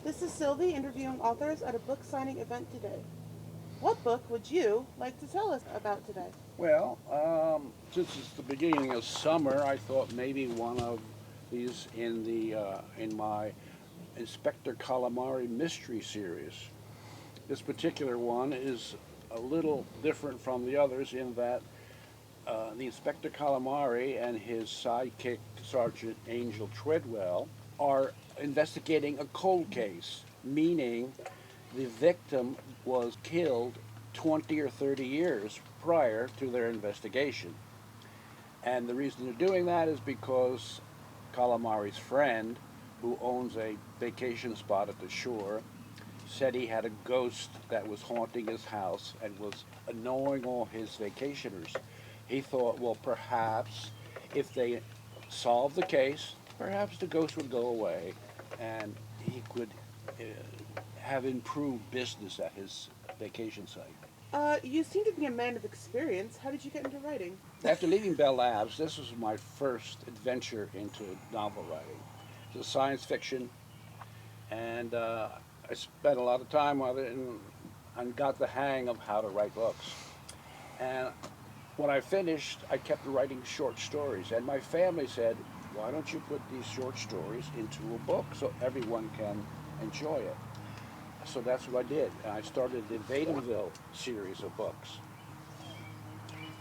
This is Sylvie interviewing authors at a book signing event today. What book would you like to tell us about today? Well, since it's the beginning of summer, I thought maybe one of these in my Inspector Calamari mystery series. This particular one is a little different from the others in that the Inspector Calamari and his sidekick Sergeant Angel Treadwell are investigating a cold case, meaning the victim was killed 20 or 30 years prior to their investigation. And the reason they're doing that is because Calamari's friend, who owns a vacation spot at the shore, said he had a ghost that was haunting his house and was annoying all his vacationers. He thought, well, perhaps if they solved the case, perhaps the ghost would go away and he could have improved business at his vacation site. You seem to be a man of experience. How did you get into writing? After leaving Bell Labs, this was my first adventure into novel writing. It was science fiction, and I spent a lot of time on it and got the hang of how to write books. And when I finished, I kept writing short stories, and my family said, why don't you put these short stories into a book so everyone can enjoy it? So that's what I did. And I started the Vadimville series of books.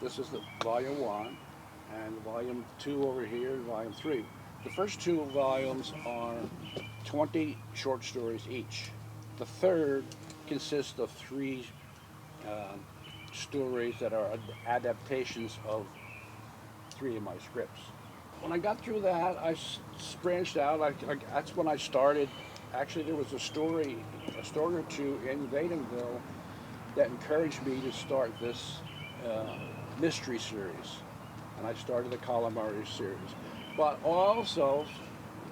This is the volume 1, and volume 2 over here, and volume 3. The first 2 volumes are 20 short stories each. The third consists of 3 stories that are adaptations of 3 of my scripts. When I got through that, I branched out. That's when I started. Actually, there was a story or 2 in Vadimville that encouraged me to start this mystery series, and I started the Calamari series. But I also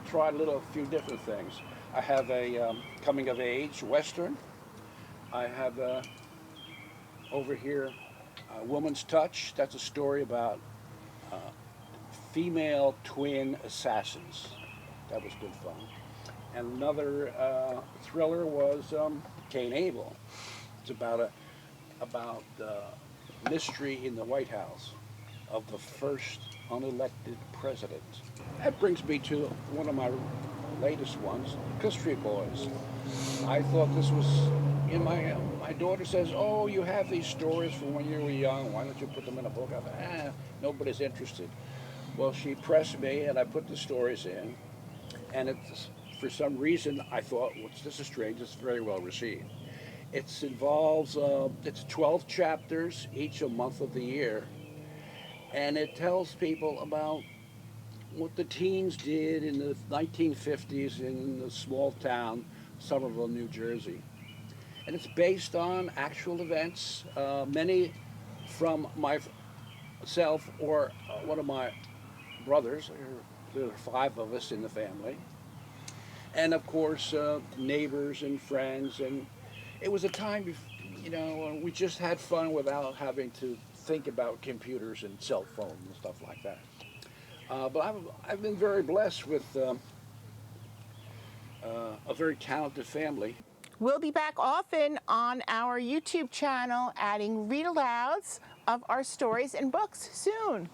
tried a few different things. I have a coming of age Western. I have over here Woman's Touch. That's a story about female twin assassins. That was good fun. And another thriller was Cain Abel. It's about mystery in the White House of the first unelected president. That brings me to one of my latest ones, History Boys. I thought this was in my daughter says, oh, you have these stories from when you were young, why don't you put them in a book? I thought, nobody's interested. Well, she pressed me and I put the stories in, and for some reason I thought, well, this is strange, it's very well received. It involves, it's 12 chapters, each a month of the year, and it tells people about what the teens did in the 1950s in the small town, Somerville, New Jersey. And it's based on actual events, many from myself or one of my brothers. There are 5 of us in the family. And of course, neighbors and friends. And it was a time, we just had fun without having to think about computers and cell phones and stuff like that. But I've been very blessed with a very talented family. We'll be back often on our YouTube channel adding read-alouds of our stories and books soon.